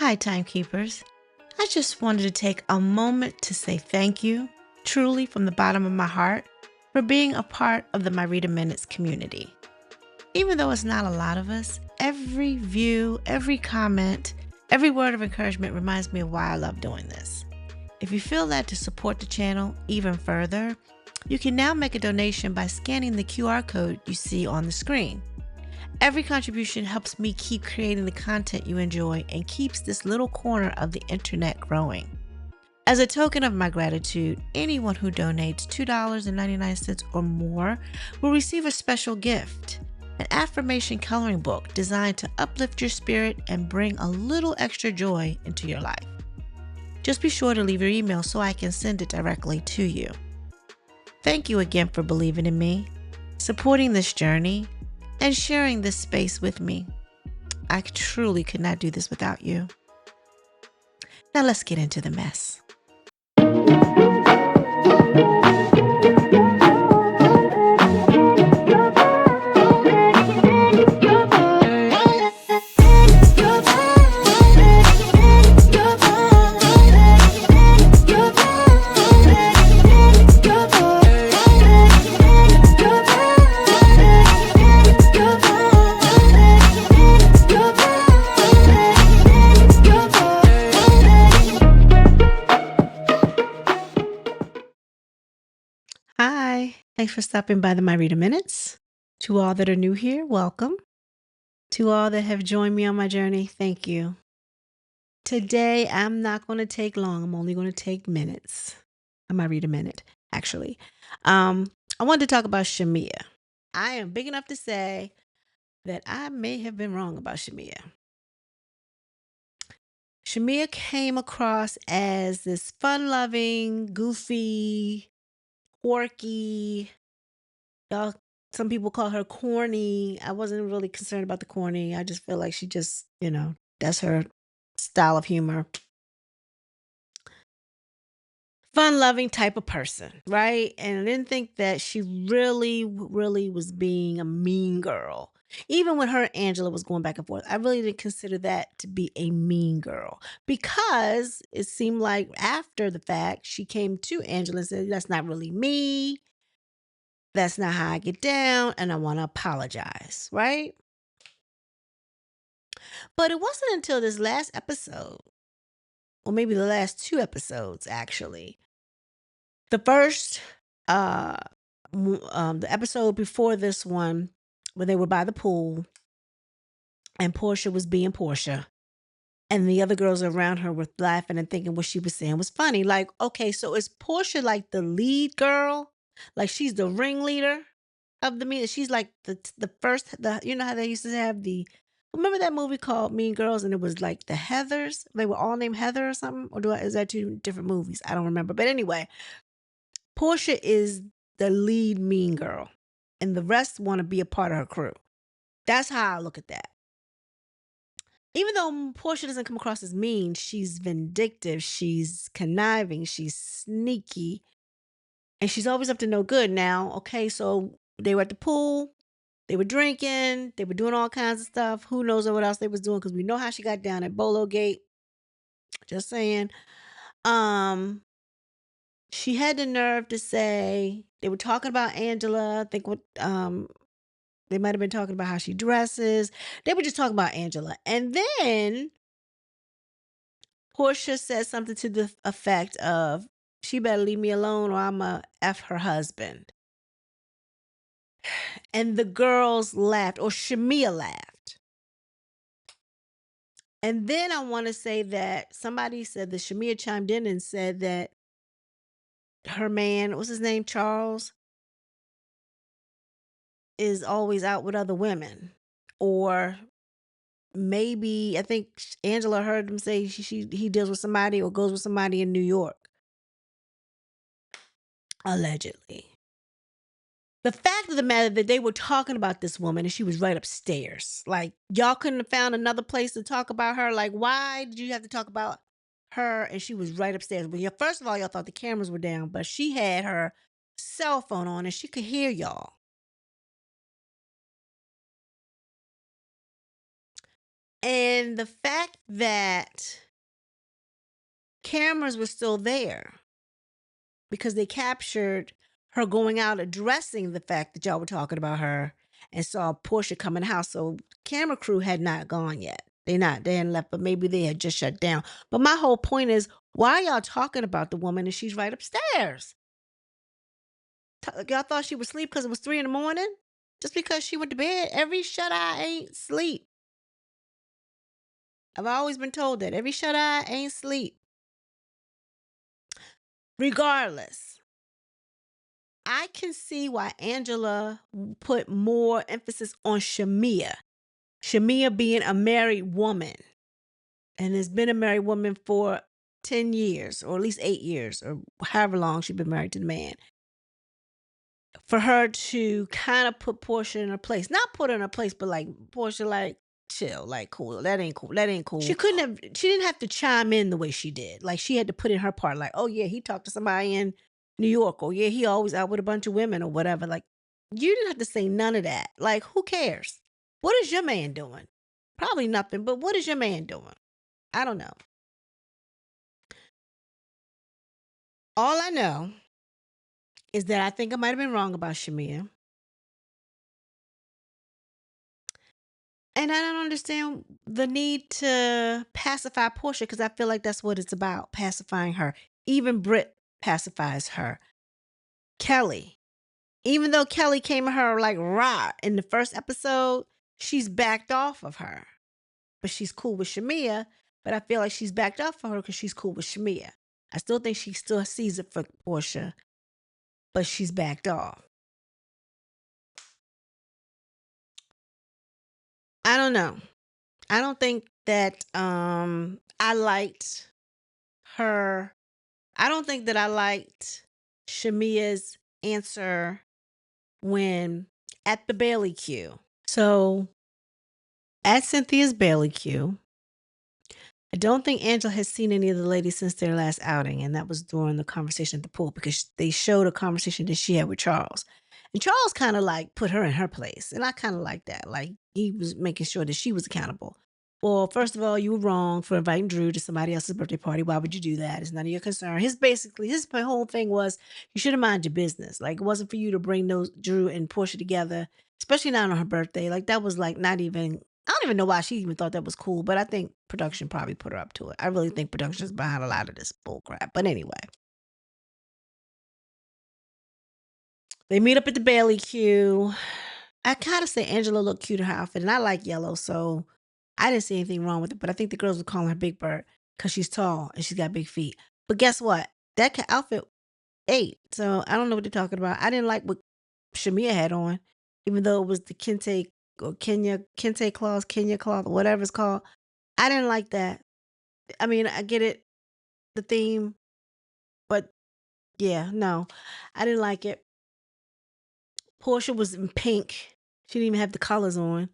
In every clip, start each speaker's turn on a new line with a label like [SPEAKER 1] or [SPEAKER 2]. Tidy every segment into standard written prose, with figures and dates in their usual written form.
[SPEAKER 1] Hi, timekeepers. I just wanted to take a moment to say thank you, truly from the bottom of my heart, for being a part of the My Reader Minutes community. Even though it's not a lot of us, every view, every comment, every word of encouragement reminds me of why I love doing this. If you feel that to support the channel even further, you can now make a donation by scanning the QR code you see on the screen. Every contribution helps me keep creating the content you enjoy and keeps this little corner of the internet growing. As a token of my gratitude, anyone who donates $2.99 or more will receive a special gift, an affirmation coloring book designed to uplift your spirit and bring a little extra joy into your life. Just be sure to leave your email so I can send it directly to you. Thank you again for believing in me, supporting this journey, and sharing this space with me. I truly could not do this without you. Now let's get into the mess. Hi, thanks for stopping by the My Reader Minutes. To all that are new here, welcome. To all that have joined me on my journey, thank you. Today, I'm not going to take long. I'm only going to take minutes. I might read a minute, actually. I wanted to talk about Shamea. I am big enough to say that I may have been wrong about Shamea. Shamea came across as this fun-loving, goofy, quirky. Y'all, some people call her corny. I wasn't really concerned about the corny. I just feel like she just, that's her style of humor. Fun-loving type of person, right? And I didn't think that she really was being a mean girl. Even when her and Angela was going back and forth, I really didn't consider that to be a mean girl because it seemed like after the fact, she came to Angela and said, "That's not really me. That's not how I get down, and I want to apologize," right? But it wasn't until this last episode, or maybe the last two episodes, actually. The first, the episode before this one, where they were by the pool, and Portia was being Portia, and the other girls around her were laughing and thinking what she was saying was funny. Like, okay, so is Portia like the lead girl? Like she's the ringleader of the mean? She's like the first. You know how they used to have the. Remember that movie called Mean Girls, and it was like the Heathers. They were all named Heather or something. Or is that two different movies? I don't remember. But anyway, Portia is the lead mean girl, and the rest want to be a part of her crew. That's how I look at that. Even though Portia doesn't come across as mean, she's vindictive, she's conniving, she's sneaky, and she's always up to no good. Now, okay, so they were at the pool, they were drinking, they were doing all kinds of stuff. Who knows what else they was doing? Because we know how she got down at Bolo Gate. Just saying. Um, she had the nerve to say they were talking about Angela. I think what they might have been talking about how she dresses. They were just talking about Angela. And then Portia said something to the effect of, "She better leave me alone or I'ma F her husband." And the girls laughed, or Shamea laughed. And then I want to say that somebody said that Shamea chimed in and said that her man, what's his name, Charles, is always out with other women. Or maybe, I think Angela heard him say he deals with somebody or goes with somebody in New York. Allegedly. The fact of the matter that they were talking about this woman and she was right upstairs. Like, y'all couldn't have found another place to talk about her. Like, why did you have to talk about her and she was right upstairs? Well, first of all, y'all thought the cameras were down, but she had her cell phone on and she could hear y'all. And the fact that cameras were still there because they captured her going out addressing the fact that y'all were talking about her and saw Portia come in the house. So camera crew had not gone yet. They hadn't left, but maybe they had just shut down. But my whole point is, why are y'all talking about the woman and she's right upstairs? Y'all thought she was asleep because it was 3 in the morning? Just because she went to bed? Every shut eye ain't sleep. I've always been told that. Every shut eye ain't sleep. Regardless, I can see why Angela put more emphasis on Shamea. Shamea being a married woman and has been a married woman for 10 years or at least 8 years or however long she's been married to the man. For her to kind of put Portia in her place. Not put her in her place, but like Portia, like, chill, like, cool. That ain't cool. That ain't cool. She didn't have to chime in the way she did. Like, she had to put in her part, like, oh yeah, he talked to somebody in New York, or yeah, he always out with a bunch of women or whatever. Like, you didn't have to say none of that. Like, who cares? What is your man doing? Probably nothing, but what is your man doing? I don't know. All I know is that I think I might have been wrong about Shamea. And I don't understand the need to pacify Portia because I feel like that's what it's about, pacifying her. Even Britt pacifies her. Kelly, even though Kelly came at her like rah in the first episode, she's backed off of her. But she's cool with Shamea. But I feel like she's backed off of her because she's cool with Shamea. I still think she still sees it for Portia, but she's backed off. I don't know. I don't think that I liked her. I don't think that I liked Shamea's answer when at the Bailey queue. So at Cynthia's Bailey queue, I don't think Angela has seen any of the ladies since their last outing, and that was during the conversation at the pool because they showed a conversation that she had with Charles. And Charles kind of like put her in her place, and I kind of like that. Like he was making sure that she was accountable. Well, first of all, you were wrong for inviting Drew to somebody else's birthday party. Why would you do that? It's none of your concern. His whole thing was you should have mind your business. Like it wasn't for you to bring those Drew and Portia together, especially not on her birthday. Like that was like not even. I don't even know why she even thought that was cool, but I think production probably put her up to it. I really think production is behind a lot of this bull crap. But anyway, they meet up at the Bailey queue. I kind of say Angela looked cute in her outfit, and I like yellow, so I didn't see anything wrong with it. But I think the girls were calling her Big Bird because she's tall and she's got big feet. But guess what? That outfit ate. So I don't know what they're talking about. I didn't like what Shamia had on, even though it was the Kente or Kenya cloth, whatever it's called. I didn't like that. I mean, I get it, the theme, but yeah, no, I didn't like it. Portia was in pink. She didn't even have the colors on.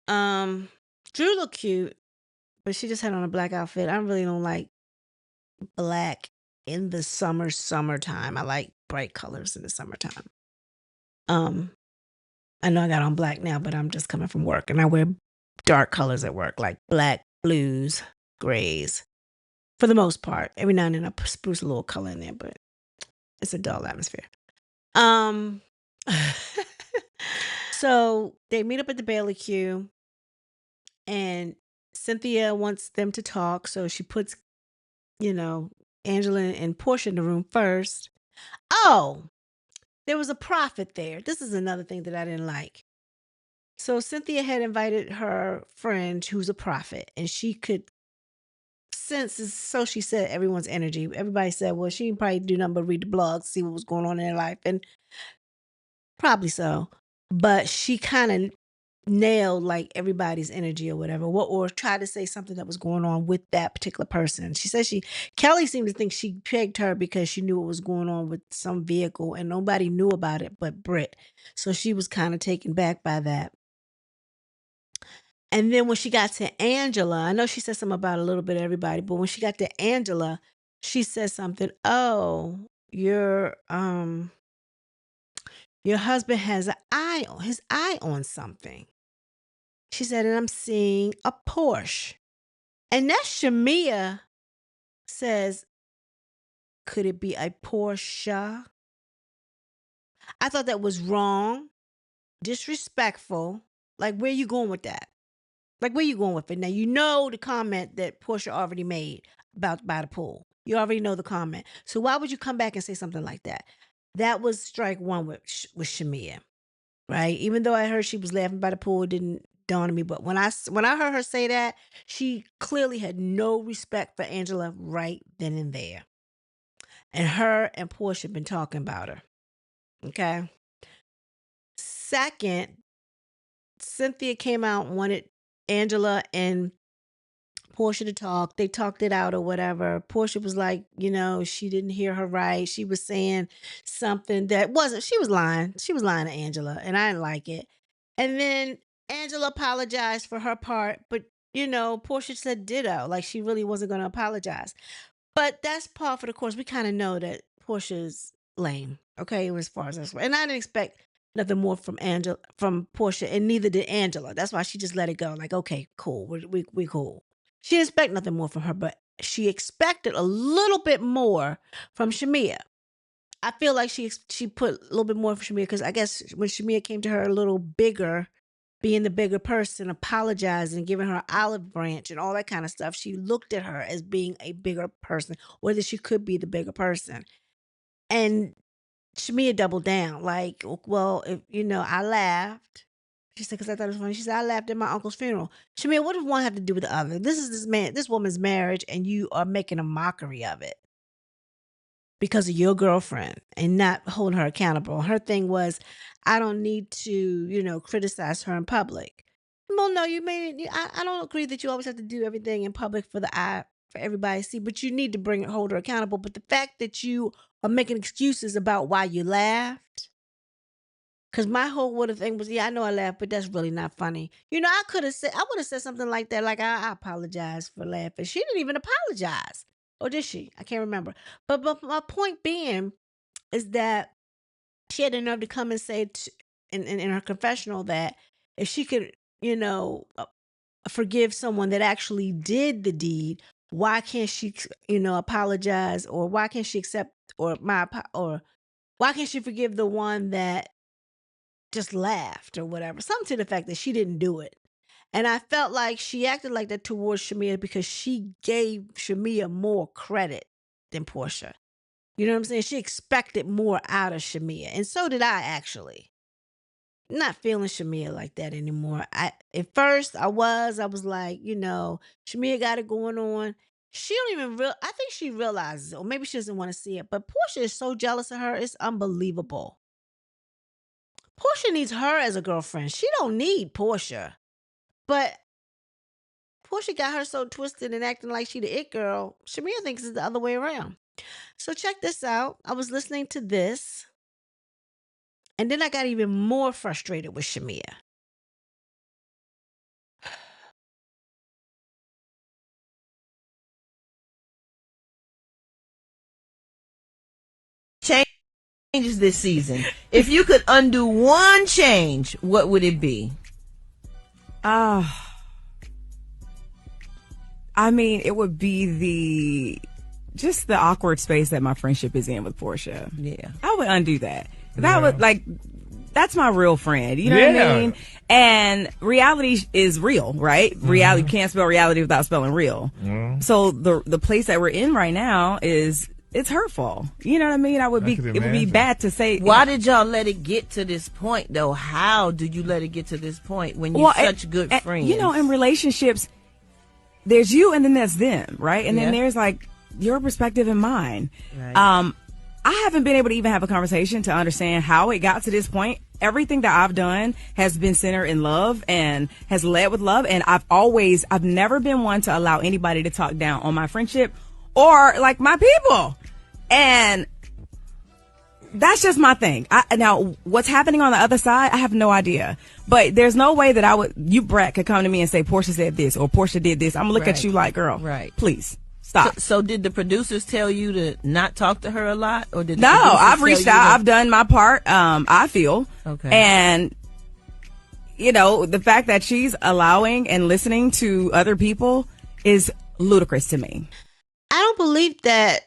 [SPEAKER 1] Um, Drew looked cute, but she just had on a black outfit. I really don't like black in the summertime. I like bright colors in the summertime. Um, I know I got on black now, but I'm just coming from work and I wear dark colors at work, like black, blues, grays. For the most part. Every now and then I spruce a little color in there, but it's a dull atmosphere. Um so they meet up at the Bailey queue and Cynthia wants them to talk, so she puts, you know, Angela and Portia in the room first. Oh, there was a prophet there. This is another thing that I didn't like. So Cynthia had invited her friend who's a prophet, and she could sense, so she said, everyone's energy. Everybody said, well, she didn't probably do nothing but read the blogs, see what was going on in her life, and probably so. But she kind of nailed like everybody's energy or whatever, or tried to say something that was going on with that particular person. She said Kelly seemed to think she pegged her because she knew what was going on with some vehicle and nobody knew about it but Britt. So she was kind of taken back by that. And then when she got to Angela, I know she said something about a little bit of everybody, but when she got to Angela, she said something, oh, your husband has his eye on something. She said, and I'm seeing a Porsche. And that Shamea says, could it be a Porsche? I thought that was wrong, disrespectful. Like, where you going with that? Like, where you going with it? Now, you know the comment that Portia already made about by the pool. You already know the comment. So why would you come back and say something like that? That was strike one with Shamea, right? Even though I heard she was laughing by the pool, it didn't dawn on me. But when I heard her say that, she clearly had no respect for Angela right then and there. And her and Portia been talking about her. Okay. Second, Cynthia came out and wanted Angela and Portia to talk. They talked it out or whatever. Portia was like, she didn't hear her right. She was saying something that wasn't, she was lying. She was lying to Angela, and I didn't like it. And then Angela apologized for her part, but Portia said ditto, like she really wasn't going to apologize. But that's par for the course. We kind of know that Portia's lame, okay, as far as that's. And I didn't expect nothing more from Portia, and neither did Angela. That's why she just let it go. Like, okay, cool, we cool. She didn't expect nothing more from her, but she expected a little bit more from Shamea. I feel like she put a little bit more from Shamea because I guess when Shamea came to her a little bigger, being the bigger person, apologizing, giving her an olive branch and all that kind of stuff, she looked at her as being a bigger person, or that she could be the bigger person. And Shamea doubled down, like, well, if I laughed. She said, because I thought it was funny. She said, I laughed at my uncle's funeral. Shamea, what does one have to do with the other? This is this woman's marriage, and you are making a mockery of it because of your girlfriend and not holding her accountable. Her thing was, I don't need to, criticize her in public. Well, no, I don't agree that you always have to do everything in public for everybody to see, but you need to hold her accountable. But the fact that you are making excuses about why you laughed, because my whole thing was, I know I laughed, but that's really not funny. I would have said something like that, like, I apologize for laughing. She didn't even apologize. Or did she? I can't remember. But my point being is that she had the nerve to come and say in her confessional that if she could, forgive someone that actually did the deed, why can't she, apologize, or why can't she accept, or why can't she forgive the one that just laughed or whatever? Something to the fact that she didn't do it. And I felt like she acted like that towards Shamea because she gave Shamea more credit than Portia. You know what I'm saying? She expected more out of Shamea. And so did I, actually. Not feeling Shamea like that anymore. At first I was like, Shamea got it going on. She don't even I think she realizes it, or maybe she doesn't want to see it. But Portia is so jealous of her, it's unbelievable. Portia needs her as a girlfriend. She don't need Portia. But Portia got her so twisted and acting like she the it girl. Shamea thinks it's the other way around. So check this out. I was listening to this, and then I got even more frustrated with Shamea.
[SPEAKER 2] Changes this season. If you could undo one change, what would it be?
[SPEAKER 3] I mean, it would be just the awkward space that my friendship is in with Portia.
[SPEAKER 2] Yeah.
[SPEAKER 3] I would undo that. That would, that's my real friend. You know what I mean? And reality is real, right? Mm-hmm. Reality, you can't spell reality without spelling real. Mm-hmm. So the place that we're in right now it's hurtful. You know what I mean? It would be bad to say.
[SPEAKER 2] Why did y'all let it get to this point, though? How did you let it get to this point when you're such good friends?
[SPEAKER 3] In relationships, there's you and then there's them, right? And then there's your perspective and mine. Right. I haven't been able to even have a conversation to understand how it got to this point. Everything that I've done has been centered in love and has led with love. And I've never been one to allow anybody to talk down on my friendship or my people. And that's just my thing. Now, what's happening on the other side, I have no idea. But there's no way that you, Brett, could come to me and say, Portia said this or Portia did this. I'm going to look at you like, girl, please stop.
[SPEAKER 2] So did the producers tell you to not talk to her a lot? Or did
[SPEAKER 3] No, I've reached out. I've done my part, I feel. Okay. And the fact that she's allowing and listening to other people is ludicrous to me.
[SPEAKER 1] I don't believe that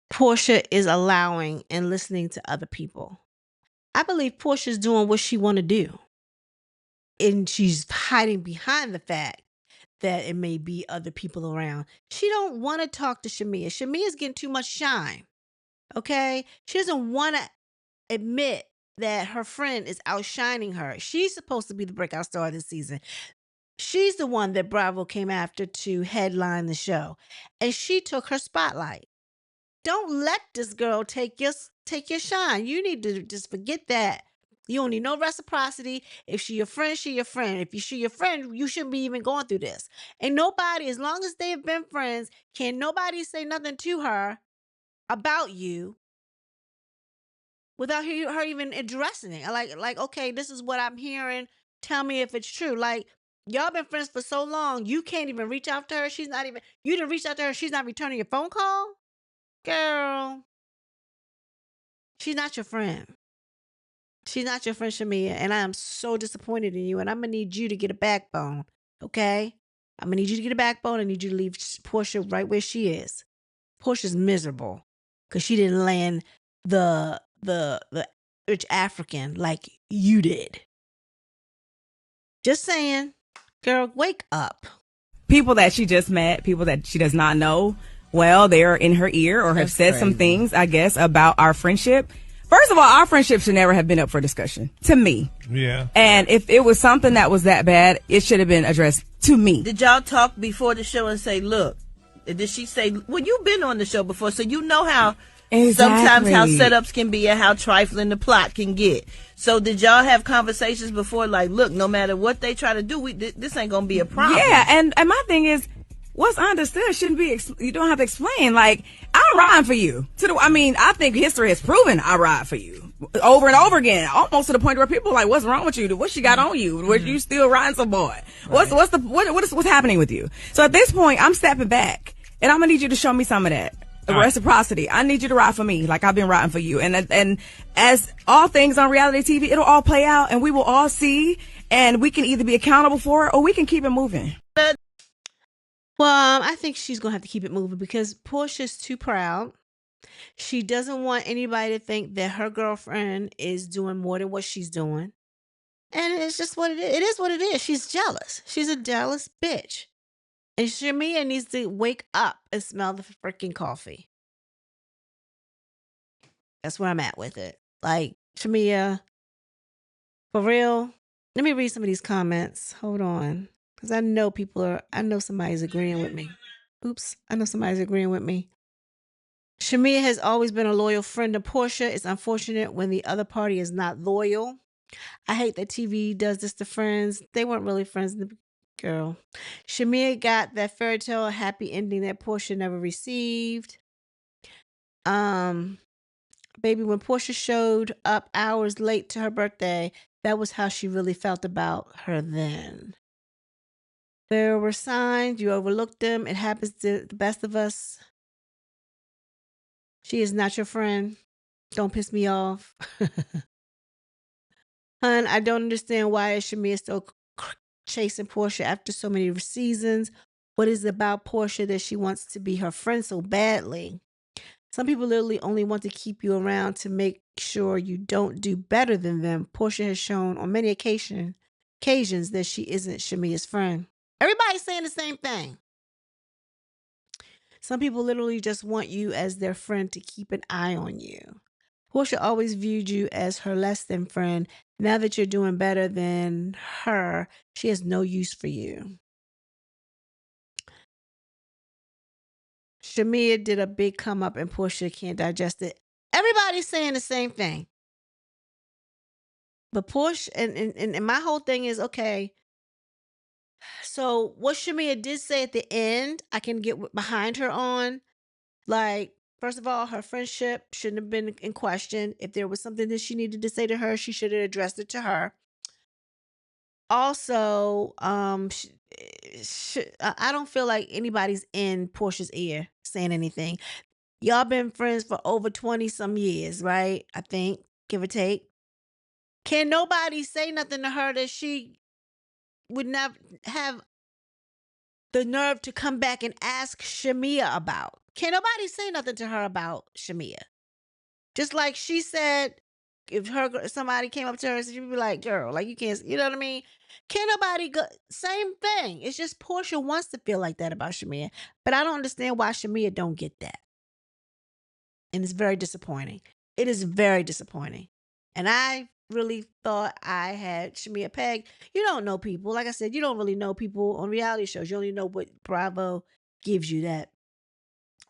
[SPEAKER 1] Portia is allowing and listening to other people. I believe Portia's doing what she want to do. And she's hiding behind the fact that it may be other people around. She don't want to talk to Shamea. Shamea's getting too much shine. Okay? She doesn't want to admit that her friend is outshining her. She's supposed to be the breakout star this season. She's the one that Bravo came after to headline the show. And she took her spotlight. Don't let this girl take your shine. You need to just forget that. You don't need no reciprocity. If she your friend, she your friend. If she your friend, you shouldn't be even going through this. And nobody, as long as they have been friends, can nobody say nothing to her about you without her even addressing it. Like, okay, this is what I'm hearing. Tell me if it's true. Like, y'all been friends for so long, you can't even reach out to her. You didn't reach out to her. She's not returning your phone call. Girl, she's not your friend. She's not your friend, Shamea, and I am so disappointed in you, and I'm going to need you to get a backbone, okay? I'm going to need you to get a backbone. I need you to leave Portia right where she is. Portia's miserable because she didn't land the rich African like you did. Just saying, girl, wake up.
[SPEAKER 3] People that she just met, people that she does not know, well, they're in her ear or have said some things, I guess, about our friendship. First of all, our friendship should never have been up for discussion, to me.
[SPEAKER 4] Yeah.
[SPEAKER 3] And if it was something that was that bad, it should have been addressed to me.
[SPEAKER 2] Did y'all talk before the show and say, look, did she say, well, you've been on the show before, so you know how sometimes how setups can be and how trifling the plot can get. So did y'all have conversations before, like, look, no matter what they try to do, this ain't going to be a problem?
[SPEAKER 3] Yeah, and my thing is, what's understood shouldn't be, you don't have to explain. Like, I'm riding for you. I think history has proven I ride for you over and over again, almost to the point where people are like, what's wrong with you? What she got on you? What you still riding some boy? Right. What's happening with you? So at this point, I'm stepping back and I'm going to need you to show me some of that. Reciprocity. I need you to ride for me like I've been riding for you. And as all things on reality TV, it'll all play out and we will all see, and we can either be accountable for it or we can keep it moving.
[SPEAKER 1] Well, I think she's going to have to keep it moving because Portia's too proud. She doesn't want anybody to think that her girlfriend is doing more than what she's doing. And it's just what it is. It is what it is. She's jealous. She's a jealous bitch. And Shamea needs to wake up and smell the freaking coffee. That's where I'm at with it. Like, Shamea, for real. Let me read some of these comments. Hold on. Because I know somebody's agreeing with me. Oops, I know somebody's agreeing with me. Shamea has always been a loyal friend of Portia. It's unfortunate when the other party is not loyal. I hate that TV does this to friends. They weren't really friends. Girl. Shamea got that fairy tale happy ending that Portia never received. Baby, when Portia showed up hours late to her birthday, that was how she really felt about her then. There were signs, you overlooked them. It happens to the best of us. She is not your friend. Don't piss me off. Hun, I don't understand why Shamea still chasing Portia after so many seasons. What is it about Portia that she wants to be her friend so badly? Some people literally only want to keep you around to make sure you don't do better than them. Portia has shown on many occasions that she isn't Shamea's friend. Everybody's saying the same thing. Some people literally just want you as their friend to keep an eye on you. Portia always viewed you as her less than friend. Now that you're doing better than her, she has no use for you. Shamea did a big come up and Portia can't digest it. Everybody's saying the same thing. But Portia, and my whole thing is, okay, so what Shamea did say at the end, I can get behind her on. Like, first of all, her friendship shouldn't have been in question. If there was something that she needed to say to her, she should have addressed it to her. Also, I don't feel like anybody's in Portia's ear saying anything. Y'all been friends for over 20 some years, right? I think, give or take. Can nobody say nothing to her that she would not have the nerve to come back and ask Shamea about? Can't nobody say nothing to her about Shamea. Just like she said, if somebody came up to her, she'd be like, "Girl, like you can't," you know what I mean? Can't nobody go? Same thing. It's just Portia wants to feel like that about Shamea, but I don't understand why Shamea don't get that, and it's very disappointing. It is very disappointing, and I really thought I had Shamea pegged. You don't know people, like I said, you don't really know people on reality shows. You only know what Bravo gives you, that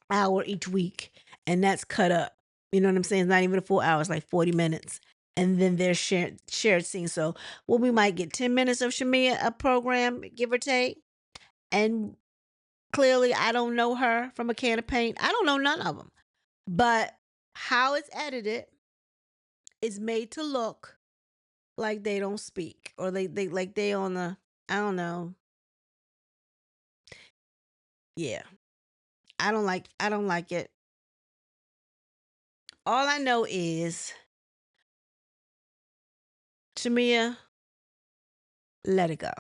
[SPEAKER 1] hour each week, and that's cut up. You know what I'm saying? It's not even a full hour, it's like 40 minutes. And then there's shared scenes. So we might get 10 minutes of Shamea a program, give or take. And clearly I don't know her from a can of paint. I don't know none of them. But how it's edited is made to look like they don't speak. Or they like they on the, I don't know. Yeah. I don't like it. All I know is Shamea, let it go.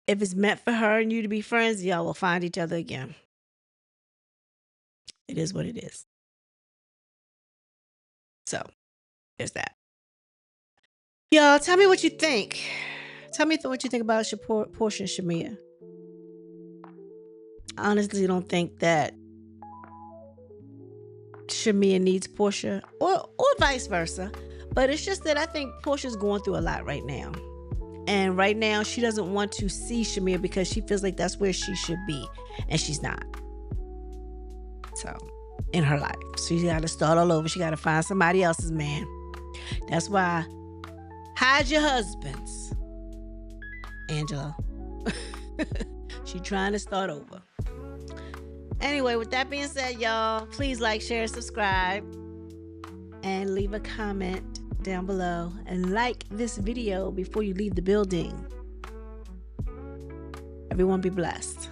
[SPEAKER 1] If it's meant for her and you to be friends, y'all will find each other again. It is what it is. So, there's that. Y'all, tell me what you think. Tell me what you think about Portia and Shamea. I honestly don't think that Shamea needs Portia or vice versa. But it's just that I think Portia's going through a lot right now. And right now, she doesn't want to see Shamea because she feels like that's where she should be. And she's not. So, in her life. So she got to start all over. She got to find somebody else's man. That's why, hide your husbands, Angela. She trying to start over. Anyway, with that being said, y'all, please like, share, subscribe, and leave a comment down below, and like this video before you leave the building. Everyone be blessed.